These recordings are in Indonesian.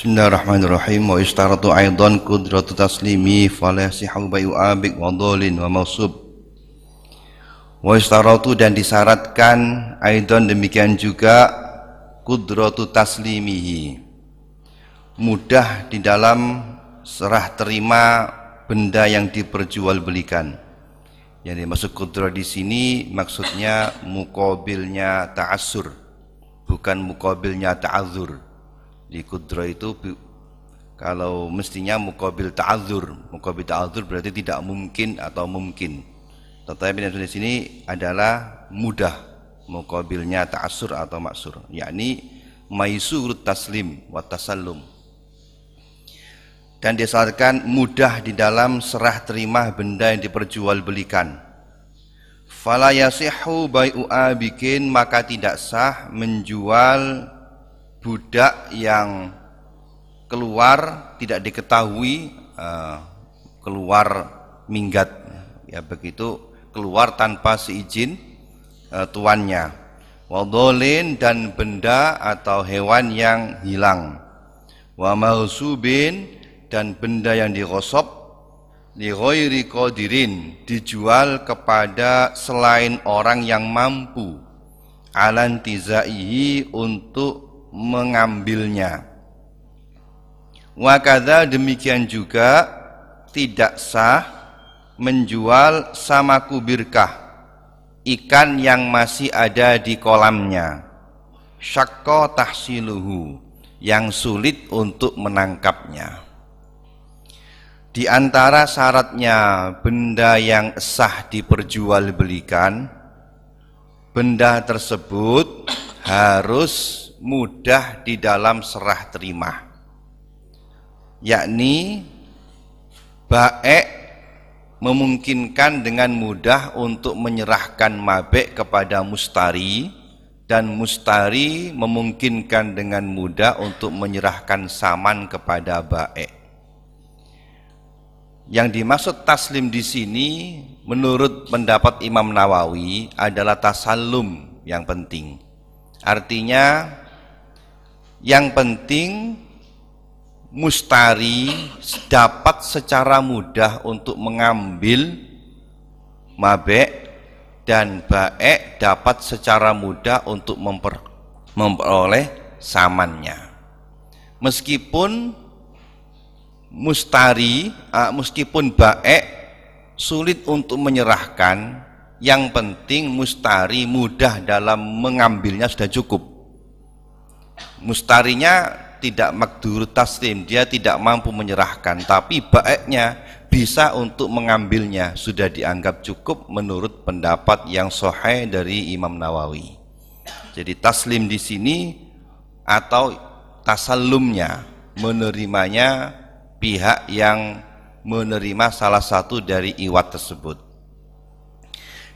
Bismillahirrahmanirrahim. Wa ishtaratu aidan qudratu taslimi fala yasihu bai'u abik wa dhalin wa mausub. Wa ishtaratu, dan disyaratkan aidan demikian juga qudratu taslimihi, mudah di dalam serah terima benda yang diperjualbelikan. Yang dimaksud qudrah di sini maksudnya muqabilnya ta'assur, bukan muqabilnya ta'adzur. Di qudrah itu kalau mestinya muqabil ta'adzur berarti tidak mungkin atau mungkin. Tetapi di sini adalah mudah, muqabilnya ta'assur atau maksur, yakni maisurut taslim wa tasallum. Dan disyaratkan mudah di dalam serah terima benda yang diperjualbelikan. Fala yasihu bai'u abikin, maka tidak sah menjual budak yang keluar tidak diketahui, keluar minggat, ya begitu, keluar tanpa seizin tuannya. Wadolin, dan benda atau hewan yang hilang. Wa maghsubin, dan benda yang digosok. Li ghairi qadirin, dijual kepada selain orang yang mampu. Alantizaihi, untuk mengambilnya. Wa kadza, demikian juga tidak sah menjual samaku birkah, ikan yang masih ada di kolamnya, syakka tahsiluhu, yang sulit untuk menangkapnya. Di antara syaratnya benda yang sah diperjualbelikan, benda tersebut harus mudah di dalam serah terima, yakni baik memungkinkan dengan mudah untuk menyerahkan mabek kepada mustari, dan mustari memungkinkan dengan mudah untuk menyerahkan saman kepada baik. Yang dimaksud taslim di sini menurut pendapat Imam Nawawi adalah tasallum yang penting. Artinya yang penting mustari dapat secara mudah untuk mengambil mabek, dan baik dapat secara mudah untuk memperoleh samannya. Meskipun baik sulit untuk menyerahkan, yang penting mustari mudah dalam mengambilnya sudah cukup. Mustarinya tidak makdur taslim, dia tidak mampu menyerahkan, tapi baiknya bisa untuk mengambilnya, sudah dianggap cukup menurut pendapat yang sahih dari Imam Nawawi. Jadi taslim di sini atau tasallumnya, menerimanya pihak yang menerima salah satu dari iwat tersebut.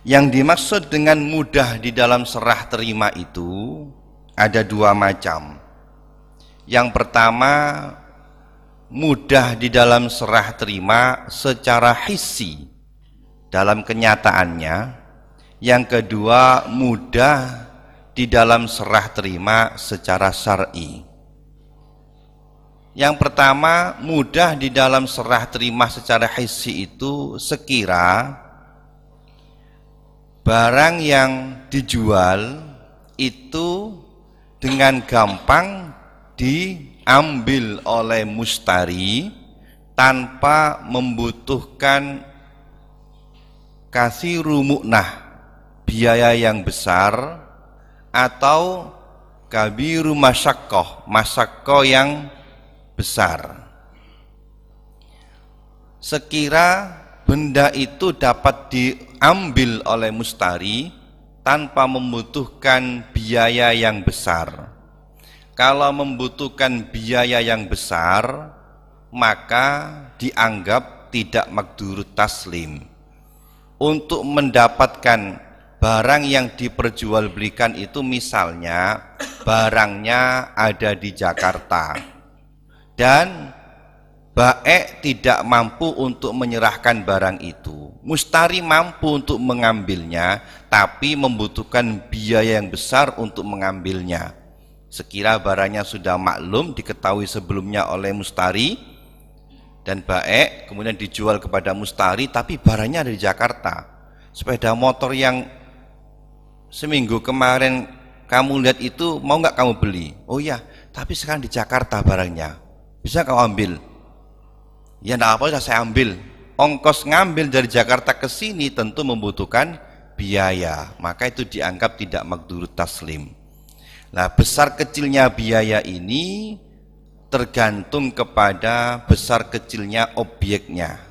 Yang dimaksud dengan mudah di dalam serah terima itu ada dua macam. Yang pertama, mudah di dalam serah terima secara hissi, dalam kenyataannya. Yang kedua, mudah di dalam serah terima secara syar'i. Yang pertama, mudah di dalam serah terima secara hissi itu sekira barang yang dijual itu dengan gampang diambil oleh mustari tanpa membutuhkan katsiru mu'nah, biaya yang besar, atau kabiru masyaqqah yang besar. Sekira benda itu dapat diambil oleh mustari tanpa membutuhkan biaya yang besar. Kalau membutuhkan biaya yang besar, maka dianggap tidak makdur taslim. Untuk mendapatkan barang yang diperjualbelikan itu, misalnya barangnya ada di Jakarta dan baik tidak mampu untuk menyerahkan barang itu, mustari mampu untuk mengambilnya tapi membutuhkan biaya yang besar untuk mengambilnya. Sekira barangnya sudah maklum, diketahui sebelumnya oleh mustari dan baik, kemudian dijual kepada mustari, tapi barangnya ada di Jakarta. Sepeda motor yang seminggu kemarin kamu lihat itu mau nggak kamu beli? Oh iya, tapi sekarang di Jakarta barangnya, bisa kamu ambil? Ya enggak apa-apa, saya ambil. Ongkos ngambil dari Jakarta ke sini tentu membutuhkan biaya, maka itu dianggap tidak maqdurut taslim. Nah, besar kecilnya biaya ini tergantung kepada besar kecilnya objeknya.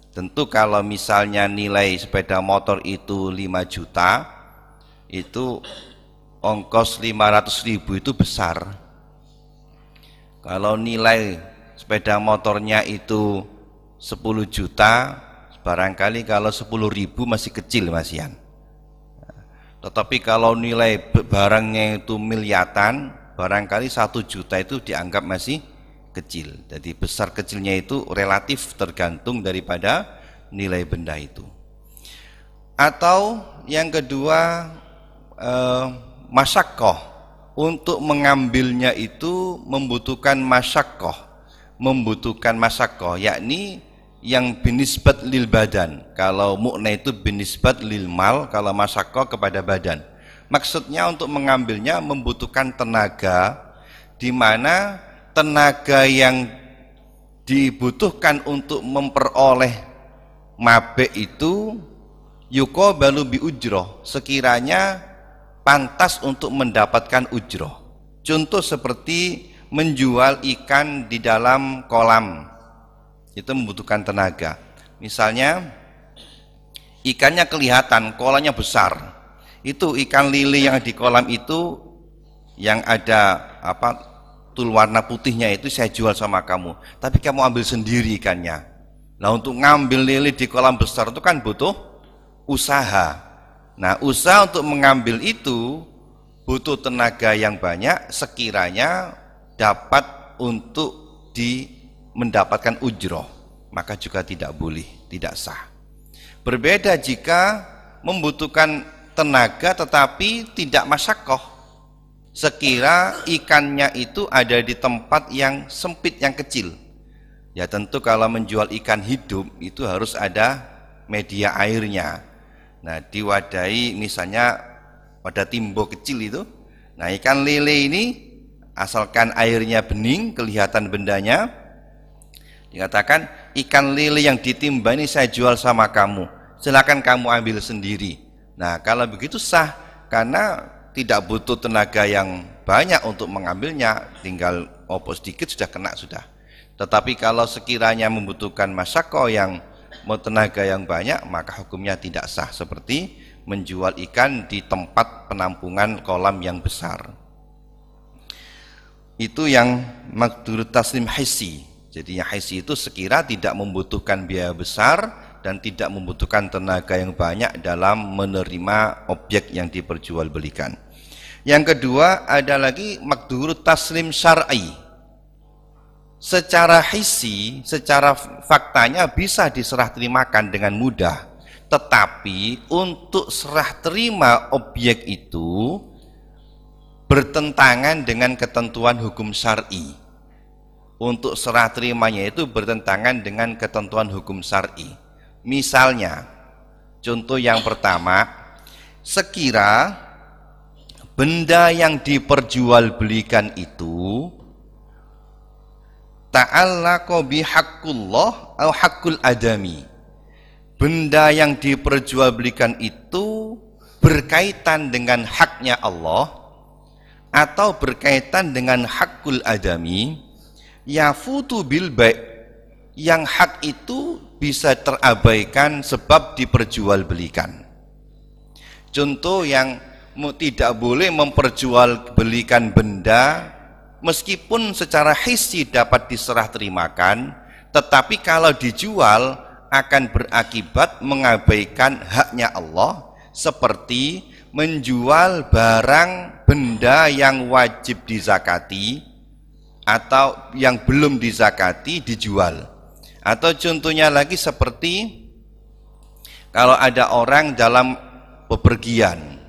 Tentu kalau misalnya nilai sepeda motor itu 5 juta, itu ongkos 500.000 itu besar. Kalau nilai sepeda motornya itu 10 juta, barangkali kalau 10.000 masih kecil Mas Yan. Tetapi kalau nilai barangnya itu miliaran, barangkali 1 juta itu dianggap masih kecil. Jadi besar kecilnya itu relatif tergantung daripada nilai benda itu. Atau yang kedua, masyaqqah. Untuk mengambilnya itu membutuhkan masyaqqah, yakni yang binisbat lil badan. Kalau mu'na itu binisbat lil mal, kalau masyaqqah kepada badan. Maksudnya untuk mengambilnya membutuhkan tenaga, di mana tenaga yang dibutuhkan untuk memperoleh mabe itu yuqabalu bi ujroh, sekiranya pantas untuk mendapatkan ujroh. Contoh seperti menjual ikan di dalam kolam, itu membutuhkan tenaga. Misalnya ikannya kelihatan, kolamnya besar, itu ikan lili yang di kolam itu yang ada tul warna putihnya itu saya jual sama kamu, tapi kamu ambil sendiri ikannya. Nah, untuk ngambil lili di kolam besar itu kan butuh usaha. Nah, usaha untuk mengambil itu butuh tenaga yang banyak, sekiranya dapat untuk mendapatkan ujroh, maka juga tidak boleh, tidak sah. Berbeda jika membutuhkan tenaga tetapi tidak masyaqqah, sekira ikannya itu ada di tempat yang sempit, yang kecil. Ya tentu kalau menjual ikan hidup itu harus ada media airnya. Nah, diwadahi misalnya pada timbo kecil itu. Nah, ikan lele ini asalkan airnya bening, kelihatan bendanya, dikatakan ikan lele yang ditimba ini saya jual sama kamu, silakan kamu ambil sendiri. Nah, kalau begitu sah, karena tidak butuh tenaga yang banyak untuk mengambilnya, tinggal opo sedikit sudah kena sudah. Tetapi kalau sekiranya membutuhkan masyaqqah yang mau tenaga yang banyak, maka hukumnya tidak sah, seperti menjual ikan di tempat penampungan kolam yang besar. Itu yang maqdurut taslim hissi. Jadi yang hissi itu sekira tidak membutuhkan biaya besar dan tidak membutuhkan tenaga yang banyak dalam menerima objek yang diperjualbelikan. Yang kedua ada lagi maqdurut taslim syar'i. Secara hissi, secara faktanya bisa diserah terimakan dengan mudah, tetapi untuk serah terima objek itu bertentangan dengan ketentuan hukum syar'i. Untuk serah terimanya itu bertentangan dengan ketentuan hukum syar'i. Misalnya, contoh yang pertama, sekira benda yang diperjualbelikan itu ta'allaqa bihaqqullah atau haqqul adami. Benda yang diperjualbelikan itu berkaitan dengan haknya Allah atau berkaitan dengan haqqul adami, yafutu bil bai', yang hak itu bisa terabaikan sebab diperjualbelikan. Contoh yang tidak boleh memperjualbelikan benda meskipun secara hissi dapat diserah terimakan, tetapi kalau dijual akan berakibat mengabaikan haknya Allah, seperti menjual barang benda yang wajib dizakati atau yang belum dizakati dijual. Atau contohnya lagi seperti kalau ada orang dalam bepergian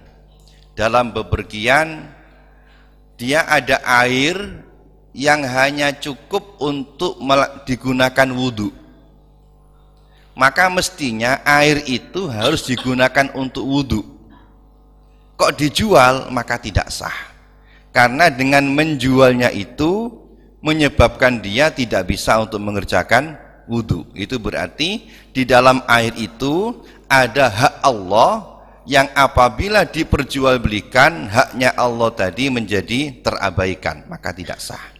dia ada air yang hanya cukup untuk digunakan wudhu, maka mestinya air itu harus digunakan untuk wudhu. Kok dijual, maka tidak sah, karena dengan menjualnya itu menyebabkan dia tidak bisa untuk mengerjakan wudhu. Itu berarti di dalam air itu ada hak Allah yang apabila diperjualbelikan, haknya Allah tadi menjadi terabaikan, maka tidak sah.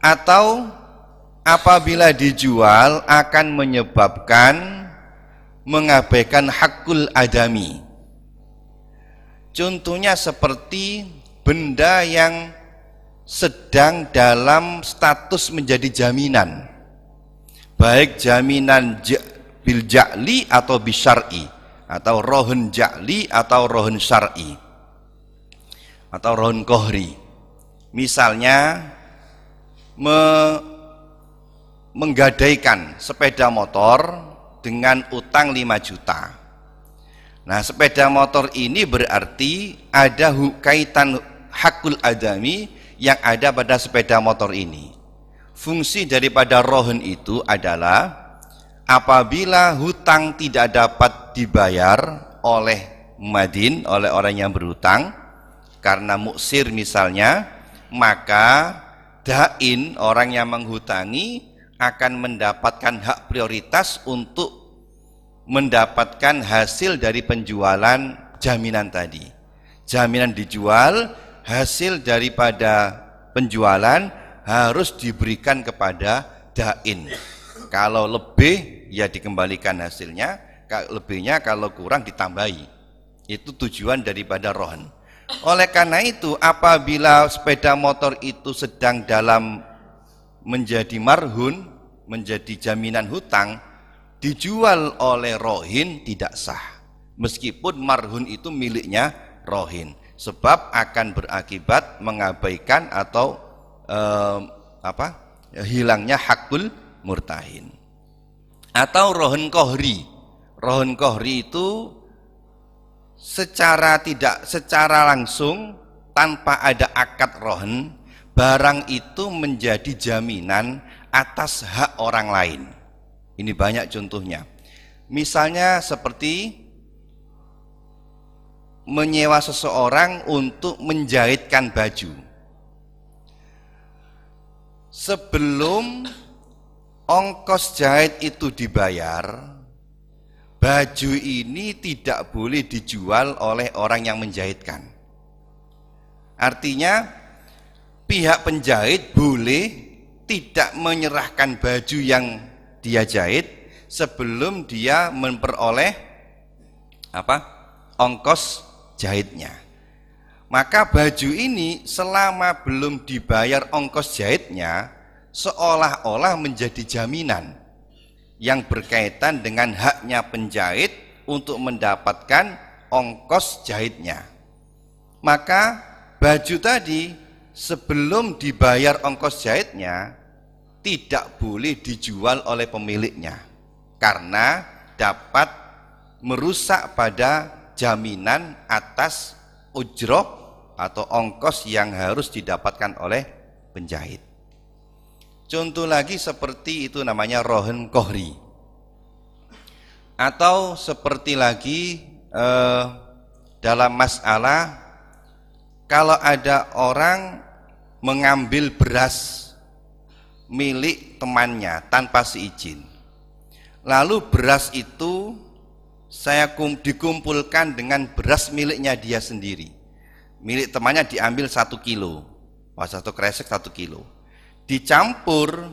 Atau apabila dijual akan menyebabkan mengabaikan hakul adami. Contohnya seperti benda yang sedang dalam status menjadi jaminan, baik jaminan bil ja'li atau bisyar'i, atau rohun ja'li atau rohun syar'i, atau rohun kohri. Misalnya menggadaikan sepeda motor dengan utang 5 juta. Nah, sepeda motor ini berarti ada kaitan hakul adami yang ada pada sepeda motor ini. Fungsi daripada rohun itu adalah apabila hutang tidak dapat dibayar oleh madin, oleh orang yang berhutang karena muksir misalnya, maka dain, orang yang menghutangi, akan mendapatkan hak prioritas untuk mendapatkan hasil dari penjualan jaminan tadi. Jaminan dijual, hasil daripada penjualan harus diberikan kepada dain. Kalau lebih ya dikembalikan hasilnya, lebihnya kalau kurang ditambahi. Itu tujuan daripada rohon. Oleh karena itu, apabila sepeda motor itu sedang dalam menjadi marhun, menjadi jaminan hutang, dijual oleh rohin tidak sah, meskipun marhun itu miliknya rohin, sebab akan berakibat mengabaikan atau hilangnya hakul murtahin. Atau rohun kohri. Rohun kohri itu secara langsung tanpa ada akad rohon, barang itu menjadi jaminan atas hak orang lain. Ini banyak contohnya. Misalnya seperti menyewa seseorang untuk menjahitkan baju. Sebelum ongkos jahit itu dibayar, baju ini tidak boleh dijual oleh orang yang menjahitkan. Artinya pihak penjahit boleh tidak menyerahkan baju yang dia jahit sebelum dia memperoleh ongkos jahitnya. Maka baju ini selama belum dibayar ongkos jahitnya seolah-olah menjadi jaminan yang berkaitan dengan haknya penjahit untuk mendapatkan ongkos jahitnya. Maka baju tadi sebelum dibayar ongkos jahitnya tidak boleh dijual oleh pemiliknya, karena dapat merusak pada jaminan atas ujroh atau ongkos yang harus didapatkan oleh penjahit. Contoh lagi seperti itu namanya rohun kohri. Atau seperti lagi dalam masalah kalau ada orang mengambil beras milik temannya tanpa seizin, lalu beras itu dikumpulkan dengan beras miliknya dia sendiri, milik temannya diambil 1 kilo, satu kresek 1 kilo, dicampur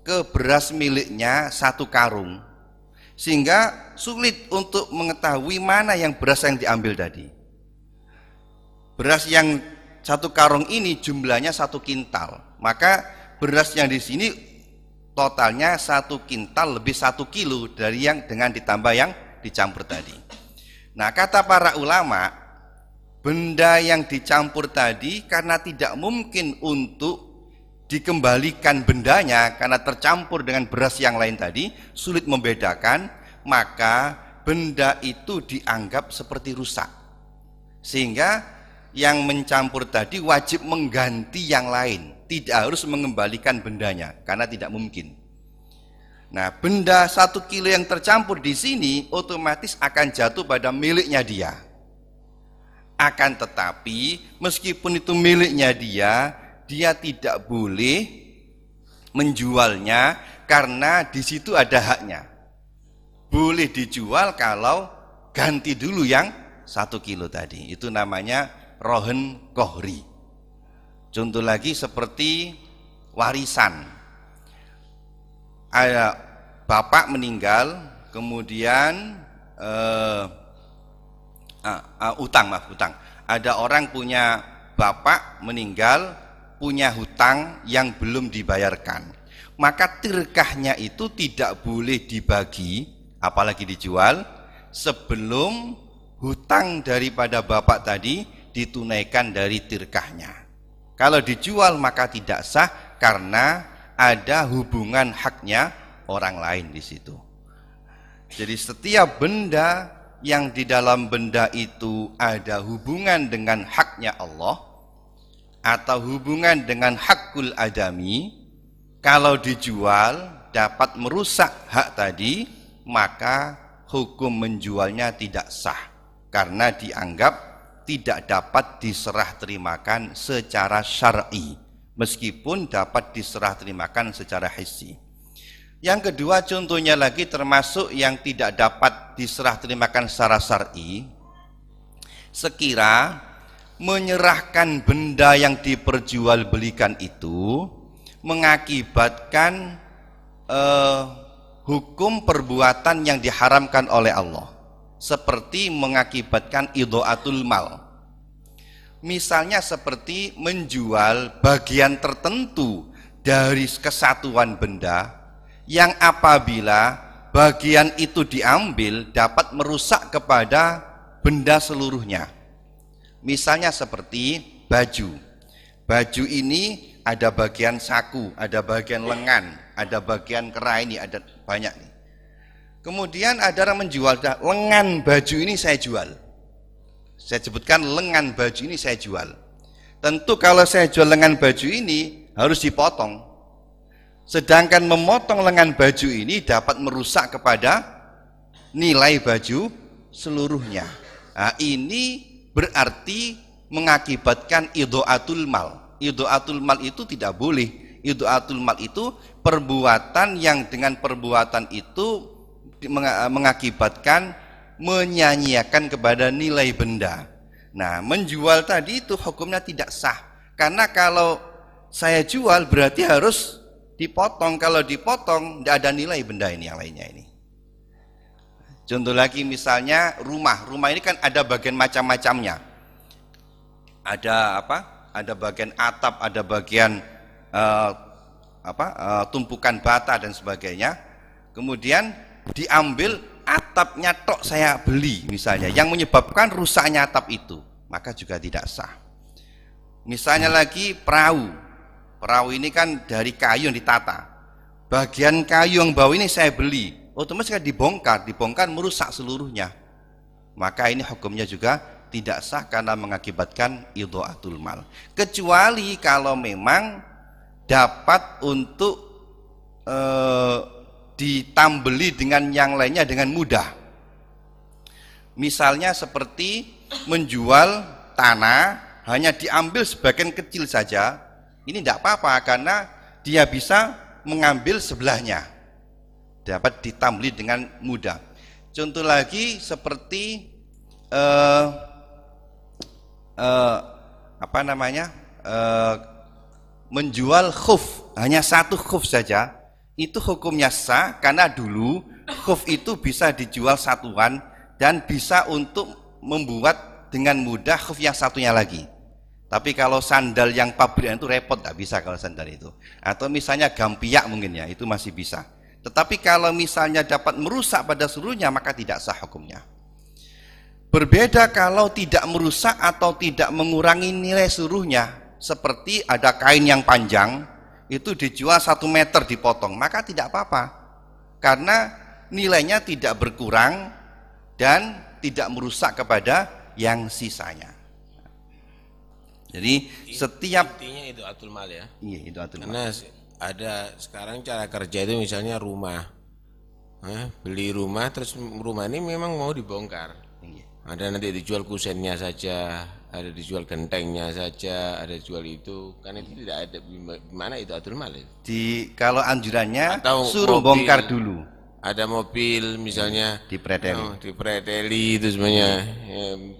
ke beras miliknya 1 karung, sehingga sulit untuk mengetahui mana yang beras yang diambil tadi. Beras yang 1 karung ini jumlahnya 1 kintal, maka beras yang di sini totalnya 1 kintal lebih 1 kilo dari yang dengan ditambah yang dicampur tadi. Nah, kata para ulama, benda yang dicampur tadi karena tidak mungkin untuk dikembalikan bendanya karena tercampur dengan beras yang lain tadi, sulit membedakan, maka benda itu dianggap seperti rusak. Sehingga yang mencampur tadi wajib mengganti yang lain, tidak harus mengembalikan bendanya karena tidak mungkin. Nah, benda 1 kilo yang tercampur di sini otomatis akan jatuh pada miliknya dia. Akan tetapi meskipun itu miliknya dia tidak boleh menjualnya karena di situ ada haknya. Boleh dijual kalau ganti dulu yang 1 kilo tadi. Itu namanya rohen kohri. Contoh lagi seperti warisan. Ada bapak meninggal, kemudian utang. Ada orang punya bapak meninggal, punya hutang yang belum dibayarkan. Maka tirkahnya itu tidak boleh dibagi, apalagi dijual, sebelum hutang daripada bapak tadi ditunaikan dari tirkahnya. Kalau dijual maka tidak sah karena ada hubungan haknya orang lain di situ. Jadi setiap benda yang di dalam benda itu ada hubungan dengan haknya Allah atau hubungan dengan hakul adami, kalau dijual dapat merusak hak tadi, maka hukum menjualnya tidak sah karena dianggap tidak dapat diserah terimakan secara syar'i meskipun dapat diserah terimakan secara hissi. Yang kedua contohnya lagi termasuk yang tidak dapat diserah terimakan secara syar'i, sekira menyerahkan benda yang diperjualbelikan itu mengakibatkan hukum perbuatan yang diharamkan oleh Allah, seperti mengakibatkan idha'atul mal. Misalnya seperti menjual bagian tertentu dari kesatuan benda yang apabila bagian itu diambil dapat merusak kepada benda seluruhnya. Misalnya seperti baju. Baju ini ada bagian saku, ada bagian lengan, ada bagian kera, ini ada banyak nih. Kemudian ada orang menjual, lengan baju ini saya jual. Saya sebutkan lengan baju ini saya jual. Tentu kalau saya jual lengan baju ini harus dipotong. Sedangkan memotong lengan baju ini dapat merusak kepada nilai baju seluruhnya. Nah, ini berarti mengakibatkan idha'atul mal. Idha'atul mal itu tidak boleh. Idha'atul mal itu perbuatan yang dengan perbuatan itu mengakibatkan menyanyiakan kepada nilai benda. Nah, menjual tadi itu hukumnya tidak sah karena kalau saya jual berarti harus dipotong. Kalau dipotong tidak ada nilai benda ini yang lainnya ini. Contoh lagi misalnya rumah ini kan ada bagian macam-macamnya. Ada apa? Ada bagian atap, ada bagian tumpukan bata dan sebagainya. Kemudian diambil atapnya tok saya beli misalnya, yang menyebabkan rusaknya atap itu, maka juga tidak sah. Misalnya lagi perahu ini kan dari kayu yang ditata, bagian kayu yang bawah ini saya beli, otomatis kan dibongkar merusak seluruhnya, maka ini hukumnya juga tidak sah karena mengakibatkan idha'atul mal, kecuali kalau memang dapat untuk ditambeli dengan yang lainnya dengan mudah. Misalnya seperti menjual tanah hanya diambil sebagian kecil saja, ini tidak apa-apa karena dia bisa mengambil sebelahnya, dapat ditambeli dengan mudah. Contoh lagi seperti menjual khuf, hanya satu khuf saja, itu hukumnya sah karena dulu khuf itu bisa dijual satuan dan bisa untuk membuat dengan mudah khuf yang satunya lagi. Tapi kalau sandal yang pabrikan itu repot, tak bisa kalau sandal itu. Atau misalnya gampiak mungkin ya, itu masih bisa. Tetapi kalau misalnya dapat merusak pada seluruhnya maka tidak sah hukumnya. Berbeda kalau tidak merusak atau tidak mengurangi nilai seluruhnya, seperti ada kain yang panjang itu dijual 1 meter dipotong, maka tidak apa-apa karena nilainya tidak berkurang dan tidak merusak kepada yang sisanya. Jadi setiap intinya itu atul mal ya. iya itu atul mal. Karena ada sekarang cara kerja itu misalnya rumah, beli rumah terus rumah ini memang mau dibongkar. Iya. Ada nanti dijual kusennya saja, ada dijual gentengnya saja, ada dijual itu, kan itu tidak ada mana itu atul mal itu. Kalau anjurannya Atau suruh mobil, bongkar dulu. ada mobil misalnya Dipreteli. dipreteli itu semuanya,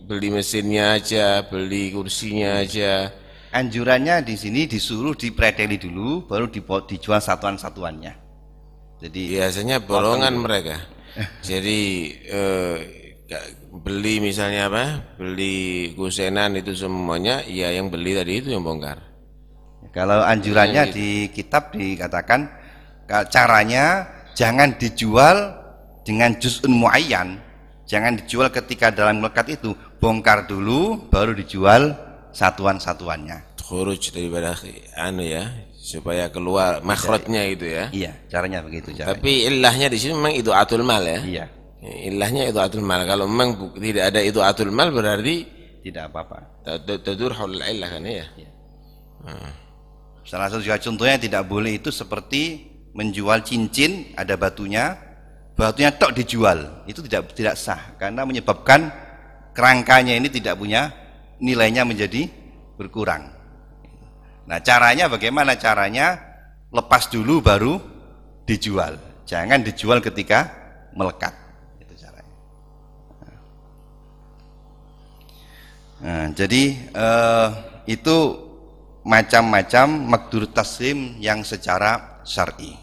beli mesinnya aja, beli kursinya aja. Anjurannya di sini disuruh dipreteli dulu, baru dijual satuan-satuannya. Jadi Biasanya borongan mereka. Jadi beli misalnya apa? Beli kusenan itu semuanya, ya yang beli tadi itu yang bongkar. kalau anjurannya di kitab dikatakan caranya jangan dijual dengan juz'un muayyan. Jangan dijual ketika dalam melekat itu, bongkar dulu baru dijual satuan-satuannya. Khuruj daripada ya, supaya keluar makhrajnya itu ya. Iya, caranya begitu caranya. Tapi ilahnya di sini memang itu atul mal ya. Iya, Ilahnya itu atul mal. Kalau memang tidak ada itu atul mal berarti tidak apa-apa. tadur haul ilah kan ya. Iya. Salah satu juga contohnya tidak boleh itu seperti menjual cincin, ada batunya tok dijual, itu tidak sah karena menyebabkan kerangkanya ini tidak punya nilainya menjadi berkurang. Nah, caranya bagaimana? Caranya lepas dulu baru dijual, jangan dijual ketika melekat, itu caranya. Nah, jadi itu macam-macam maqdur taslim yang secara syar'i.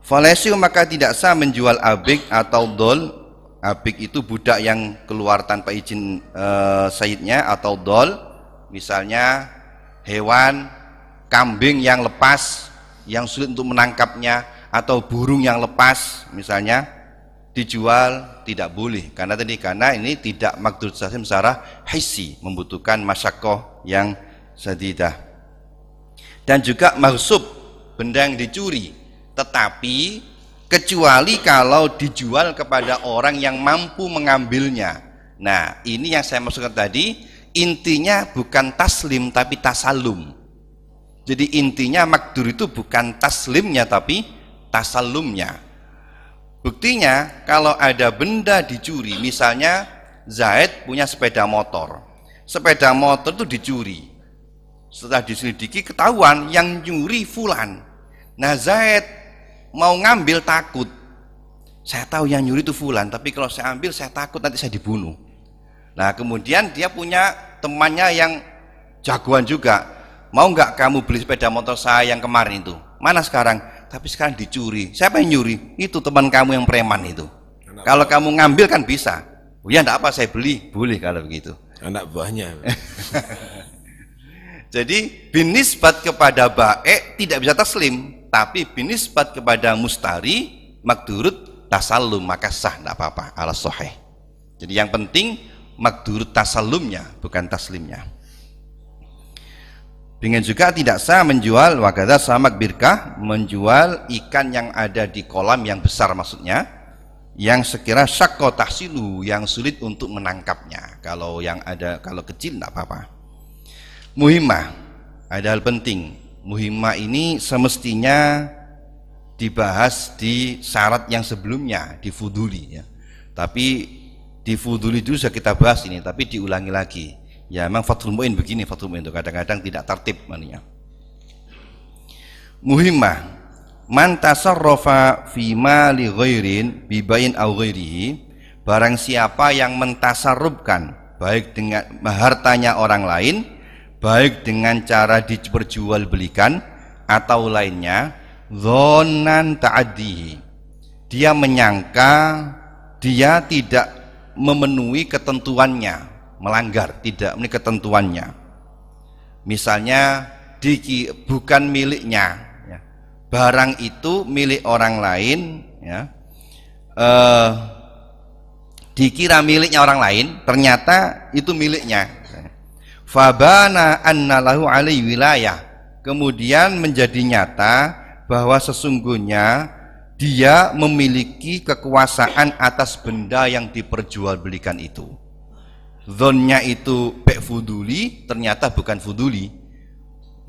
Falesiu maka tidak sah menjual abik atau dol. Abik itu budak yang keluar tanpa izin sayyidnya, atau dol misalnya hewan kambing yang lepas yang sulit untuk menangkapnya, atau burung yang lepas misalnya, dijual tidak boleh karena ini tidak maqdur taslim secara hissi, membutuhkan masyaqqah yang sadidah. Dan juga maghsub, benda yang dicuri, tetapi kecuali kalau dijual kepada orang yang mampu mengambilnya. Nah, ini yang saya maksudkan tadi, intinya bukan taslim tapi tasallum. Jadi intinya maqdur itu bukan taslimnya tapi tasallumnya. Buktinya kalau ada benda dicuri, misalnya Zaid punya sepeda motor. Sepeda motor itu dicuri. Setelah diselidiki ketahuan yang nyuri fulan. Nah, Zaid mau ngambil takut. Saya tahu yang nyuri itu fulan, tapi kalau saya ambil saya takut nanti saya dibunuh. Nah, kemudian dia punya temannya yang jagoan juga. Mau nggak kamu beli sepeda motor saya yang kemarin itu? Mana sekarang? Tapi sekarang dicuri. Siapa yang nyuri? Itu teman kamu yang preman itu. Kalau kamu ngambil kan bisa. Oh ya, enggak apa, saya beli. Boleh kalau begitu. Anak buahnya. Jadi binisbat kepada baik tidak bisa taslim, tapi binisbat kepada mustari maqdurut tasallum maka sah, tidak apa-apa, ala sahih. Jadi yang penting maqdurut tasallumnya, bukan taslimnya. Dengan juga tidak sah menjual wakadha samak birkah, menjual ikan yang ada di kolam yang besar, maksudnya yang sekira syakko tahsilu, yang sulit untuk menangkapnya. Kalau yang ada, kalau kecil tidak apa-apa. Muhimmah, ada hal penting. Muhimmah ini semestinya dibahas di syarat yang sebelumnya, di fuduli ya. Tapi di fuduli dulu sudah kita bahas ini, tapi diulangi lagi. Ya memang Fathul Mu'in begini, Fathul Mu'in itu kadang-kadang tidak tertib maninya. Muhimmah, man tasarrafa fi mali ghairin bi bayin aw ghairihi, barang siapa yang mentasarrufkan baik dengan hartanya orang lain, baik dengan cara diperjualbelikan atau lainnya, dhannan ta'addihi, dia menyangka dia tidak memenuhi ketentuannya, melanggar, tidak memenuhi ketentuannya. Misalnya bukan miliknya ya. Barang itu milik orang lain ya. Dikira miliknya orang lain, ternyata itu miliknya. Fabana anna lahu alaihi wilayah, kemudian menjadi nyata bahwa sesungguhnya dia memiliki kekuasaan atas benda yang diperjualbelikan itu. Zonnya itu bek fuduli, ternyata bukan fuduli.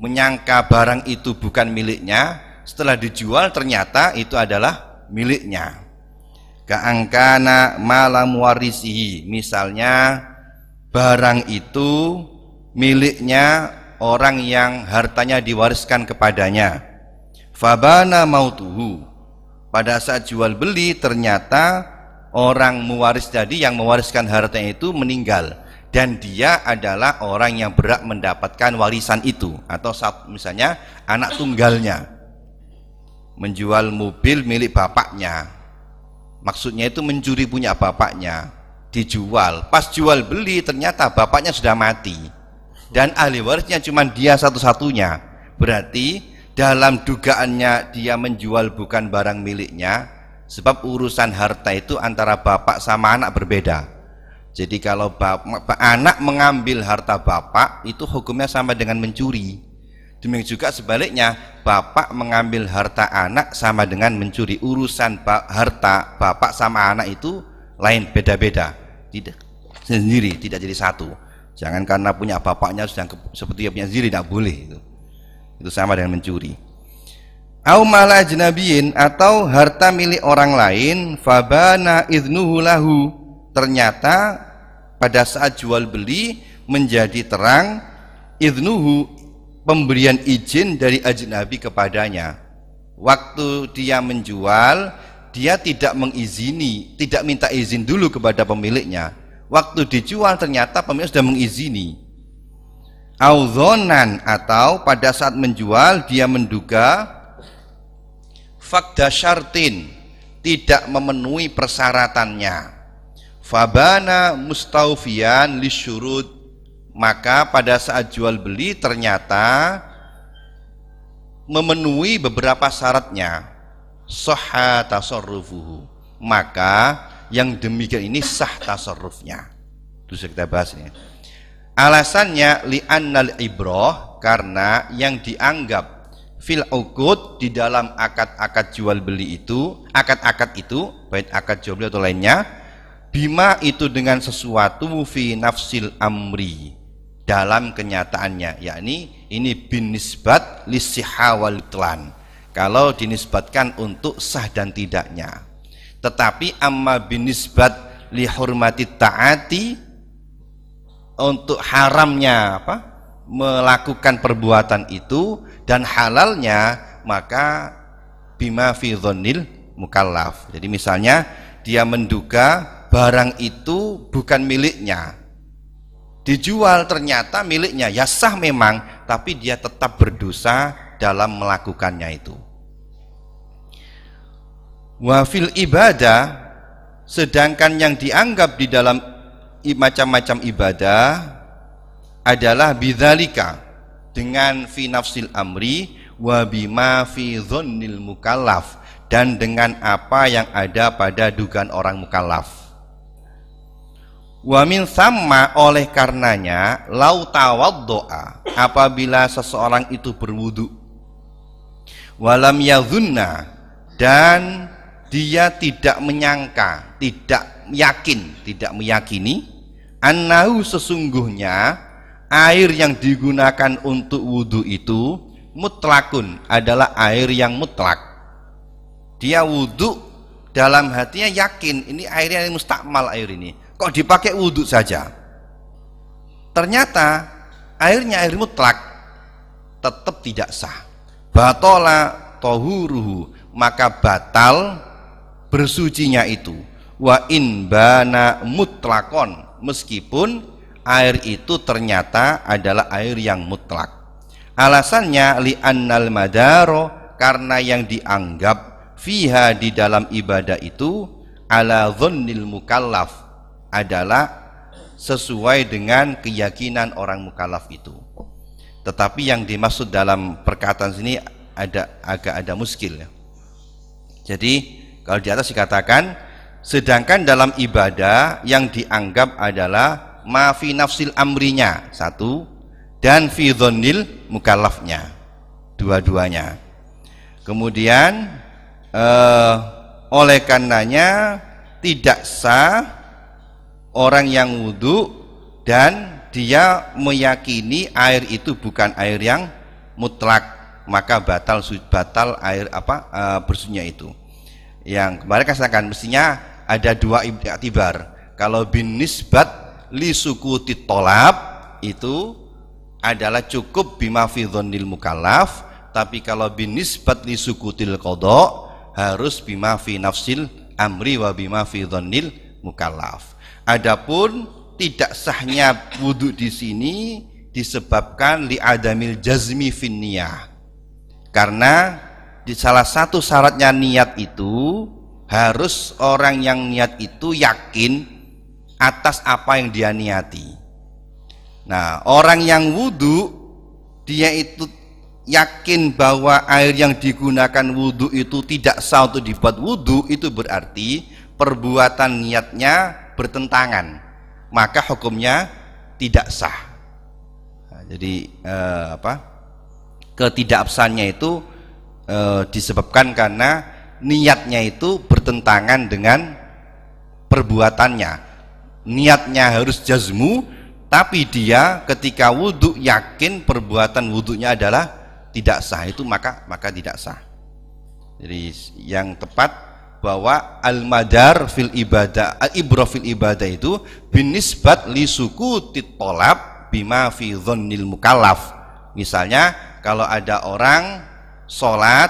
Menyangka barang itu bukan miliknya, setelah dijual ternyata itu adalah miliknya. Ka'angkana malam warisihi, misalnya barang itu miliknya orang yang hartanya diwariskan kepadanya. Fabana mautuhu, pada saat jual beli ternyata orang mewaris tadi yang mewariskan hartanya itu meninggal, dan dia adalah orang yang berhak mendapatkan warisan itu, atau misalnya anak tunggalnya menjual mobil milik bapaknya, maksudnya itu mencuri punya bapaknya, dijual, pas jual beli ternyata bapaknya sudah mati dan ahli warisnya cuma dia satu-satunya. Berarti dalam dugaannya dia menjual bukan barang miliknya, sebab urusan harta itu antara bapak sama anak berbeda. Jadi kalau anak mengambil harta bapak itu hukumnya sama dengan mencuri. Demikian juga sebaliknya, bapak mengambil harta anak sama dengan mencuri. Urusan harta bapak sama anak itu lain, beda-beda, tidak sendiri, tidak jadi satu. Jangan karena punya bapaknya sedang seperti punya sendiri, tidak boleh itu sama dengan mencuri. Au mala ajnabiyin, atau harta milik orang lain, fabana idnuhu lahu, ternyata pada saat jual beli menjadi terang idnuhu, pemberian izin dari ajnabi kepadanya. Waktu dia menjual, dia tidak mengizini, tidak minta izin dulu kepada pemiliknya. Waktu dijual ternyata pemilik sudah mengizini. Audhonan, atau pada saat menjual dia menduga fakda syartin, tidak memenuhi persyaratannya. Fabana mustaufian lisyurud, maka pada saat jual beli ternyata memenuhi beberapa syaratnya. Sahha tasarrufuhu, maka yang demikian ini sah tasarrufnya. Itu sudah kita bahas ini. Alasannya li'annal ibrah, karena yang dianggap fil uqud, di dalam akad-akad jual beli itu, akad-akad itu baik akad jual beli atau lainnya, bima itu dengan sesuatu fi nafsil amri, dalam kenyataannya, yakni ini binisbat lisihha wal itlan, kalau dinisbatkan untuk sah dan tidaknya. Tetapi amma binisbat li hurmati ta'ati, untuk haramnya melakukan perbuatan itu dan halalnya, maka bima fi dhonnil mukallaf. Jadi misalnya dia menduga barang itu bukan miliknya, dijual ternyata miliknya, ya sah memang, tapi dia tetap berdosa dalam melakukannya itu. Wa fil ibadah, sedangkan yang dianggap di dalam macam-macam ibadah adalah bidzalika, dengan fi nafsil amri, wa bima fi dhonnil mukallaf, dan dengan apa yang ada pada dugaan orang mukallaf. Wa min thamma, oleh karenanya, lau tawaddoa, apabila seseorang itu berwudu, walam yadhunna, dan dia tidak menyangka, tidak yakin, tidak meyakini, annahu, sesungguhnya air yang digunakan untuk wudu itu mutlakun, adalah air yang mutlak. Dia wudu dalam hatinya yakin ini airnya mustakmal, air ini kok dipakai wudu saja, ternyata airnya air mutlak, tetap tidak sah. Batola tohuruhu, maka batal bersucinya itu. Wa in bana mutlakon, meskipun air itu ternyata adalah air yang mutlak. Alasannya li'annal madaro, karena yang dianggap fiha, di dalam ibadah itu, ala dhonnil mukallaf, adalah sesuai dengan keyakinan orang mukallaf itu. Tetapi yang dimaksud dalam perkataan sini agak ada muskil ya. Jadi kalau di atas dikatakan, sedangkan dalam ibadah yang dianggap adalah ma fi nafsil amrinya, satu, dan fi dhonnil mukallafnya, dua-duanya. Kemudian oleh karenanya tidak sah orang yang wudu dan dia meyakini air itu bukan air yang mutlak, maka batal air bersucinya itu. Yang kemarin katakan mestinya ada dua iktibar. Kalau bin nisbat li sukuti tolab itu adalah cukup bima fi dhonnil mukallaf, tapi kalau bin nisbat li sukutil qada harus bima fi nafsil amri wa bima fi dhonnil mukallaf. Adapun tidak sahnya wudu di sini disebabkan li adamil jazmi fin niyah, karena di salah satu syaratnya niat itu harus orang yang niat itu yakin atas apa yang dia niati. Nah, orang yang wudu dia itu yakin bahwa air yang digunakan wudu itu tidak sah untuk dibuat wudu, itu berarti perbuatan niatnya bertentangan, maka hukumnya tidak sah. Nah, jadi ketidakabsahannya itu disebabkan karena niatnya itu bertentangan dengan perbuatannya. Niatnya harus jazmu, tapi dia ketika wudhu yakin perbuatan wudhunya adalah tidak sah, itu maka tidak sah. Jadi yang tepat bahwa al-madar fil ibadah, al-ibrah fil ibadah itu binisbat li sukutit tolab bima fi dhonnil mukallaf. Misalnya kalau ada orang sholat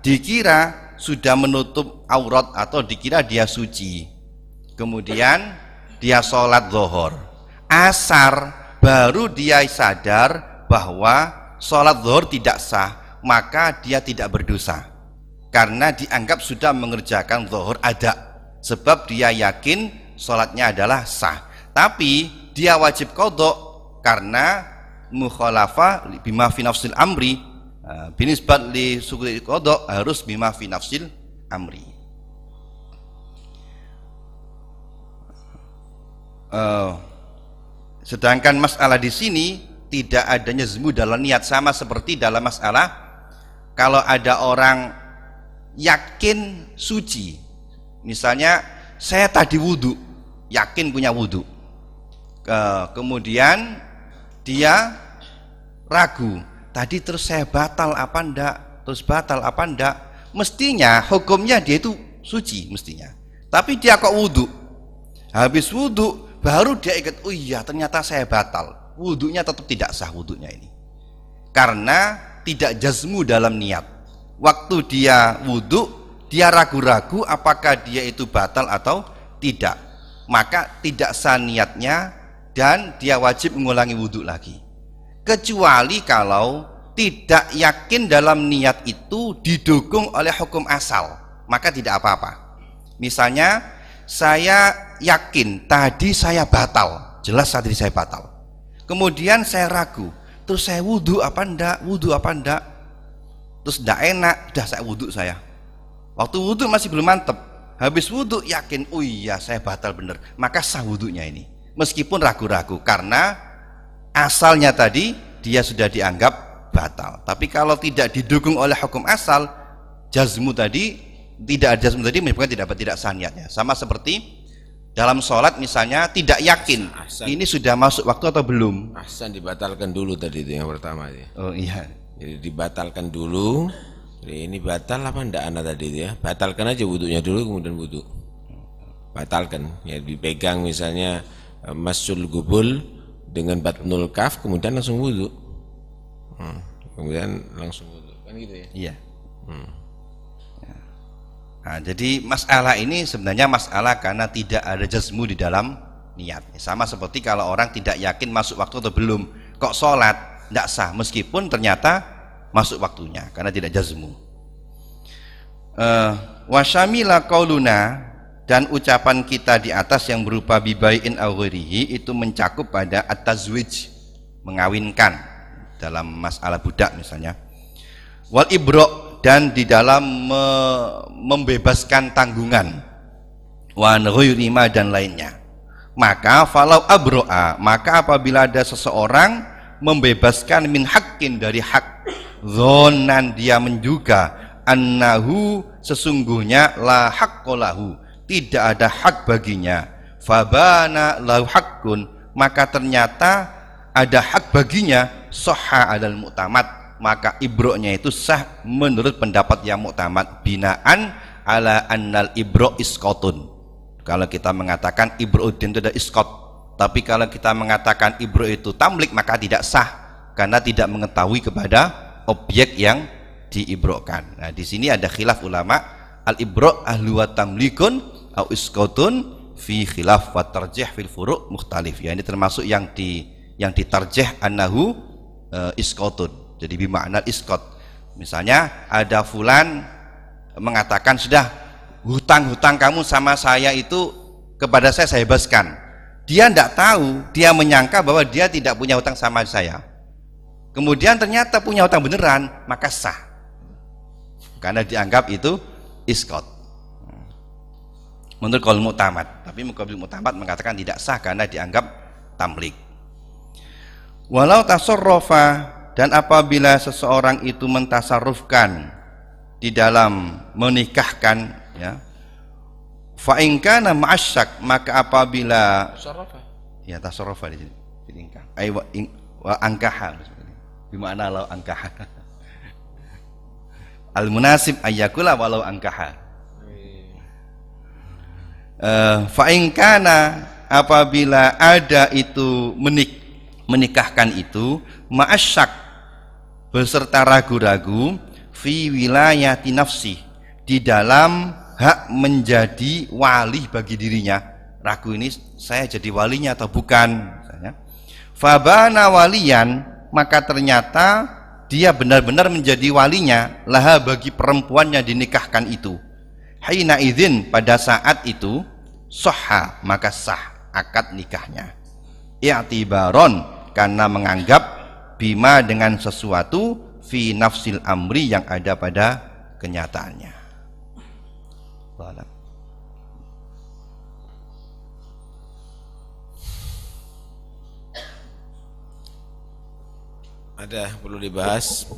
dikira sudah menutup aurat atau dikira dia suci, kemudian dia sholat zuhur, asar baru dia sadar bahwa sholat zuhur tidak sah, maka dia tidak berdosa karena dianggap sudah mengerjakan zuhur ada, sebab dia yakin sholatnya adalah sah. Tapi dia wajib qadha karena mukhalafa bima fi nafsil amri, binisbat li sukuti qadha harus bima fi nafsil amri. Sedangkan masalah di sini tidak adanya jazmu dalam niat, sama seperti dalam masalah kalau ada orang yakin suci, misalnya saya tadi wudhu, yakin punya wudhu, kemudian dia ragu, tadi terus saya batal apa enggak, mestinya hukumnya dia itu suci mestinya, tapi dia kok wudhu, habis wudhu baru dia ingat, oh iya ternyata saya batal, wudhunya tetap tidak sah wudhunya ini, karena tidak jazmu dalam niat. Waktu dia wudhu dia ragu-ragu apakah dia itu batal atau tidak, maka tidak sah niatnya dan dia wajib mengulangi wudhu lagi. Kecuali kalau tidak yakin dalam niat itu didukung oleh hukum asal, maka tidak apa-apa. Misalnya saya yakin tadi saya batal, jelas tadi saya batal, kemudian saya ragu, terus saya wudhu apa enggak, terus enggak enak, udah saya wudhu, saya waktu wudhu masih belum mantep, habis wudhu yakin, oh iya saya batal bener, maka sah wudhunya ini meskipun ragu-ragu, karena asalnya tadi dia sudah dianggap batal. Tapi kalau tidak didukung oleh hukum asal, jazmu tadi, tidak ada jazmu tadi menyebabkan tidak sah niatnya. Sama seperti dalam sholat misalnya tidak yakin ini sudah masuk waktu atau belum. Ahsan, dibatalkan dulu tadi itu yang pertama ya. Oh iya. Jadi dibatalkan dulu. Jadi ini batal apa enggak anak tadi itu ya? Batalkan aja wudhunya dulu, kemudian wudhu. Batalkan. Ya dipegang misalnya masul gubul dengan batnul kaf, kemudian langsung wudhu. Kemudian langsung wudhu. Kan gitu ya? Iya. Nah, jadi masalah ini sebenarnya masalah karena tidak ada jazmu di dalam niat. Sama seperti kalau orang tidak yakin masuk waktu atau belum, kok sholat tidak sah meskipun ternyata masuk waktunya karena tidak jazmu. Wasyamila qauluna, dan ucapan kita di atas yang berupa bibai'in aw ghairihi itu mencakup pada at-tazwij, mengawinkan dalam masalah budak misalnya, wal ibro, dan di dalam membebaskan tanggungan, wan ghairima, dan lainnya. Maka falau abro'a, maka apabila ada seseorang membebaskan min haqqin, dari hak, dhonan, dia menduga, annahu, sesungguhnya la haqqolahu, tidak ada hak baginya, fabana lahu haqqun, maka ternyata ada hak baginya, sahha alal mu'tamad, maka ibroknya itu sah menurut pendapat yang mu'tamad, binaan ala annal ibro iskotun. Kalau kita mengatakan ibro'uddin itu ada iskot, tapi kalau kita mengatakan ibro itu tamlik, maka tidak sah karena tidak mengetahui kepada objek yang diibrokkan. Nah, di sini ada khilaf ulama, al ibro ahlu wa tamlikun au iskotun fi khilaf wa tarjih fil furu' mukhtalif. Ya, ini termasuk yang ditarjih annahu iskotun. Jadi bimakna iskot. Misalnya ada fulan mengatakan, sudah hutang-hutang kamu sama saya itu kepada saya bebaskan. Dia tidak tahu, dia menyangka bahwa dia tidak punya hutang sama saya. Kemudian ternyata punya hutang beneran, maka sah. Karena dianggap itu iskot. Menurut qaul mu'tamad. Tapi qaul mu'tamad mengatakan tidak sah karena dianggap tamlik. Walau tasarrufa, dan apabila seseorang itu mentasarrufkan di dalam menikahkan, ya, fa in kana ma'asyak, maka apabila ya tasarrufa di sini nikah ai wa angkaha, bimana law angkaha al munasib ayyakula walau angkaha. Fa in kana, apabila ada itu menikahkan itu ma'asyak, beserta ragu-ragu, fi wilayati nafsi, di dalam hak menjadi wali bagi dirinya, ragu ini saya jadi walinya atau bukan misalnya. Fabana waliyan, maka ternyata dia benar-benar menjadi walinya, laha bagi perempuan yang dinikahkan itu. Hina idzin, pada saat itu, sahha, maka sah akad nikahnya. I'tibaron, karena menganggap bima, dengan sesuatu, fi nafsil amri, yang ada pada kenyataannya. Ada perlu dibahas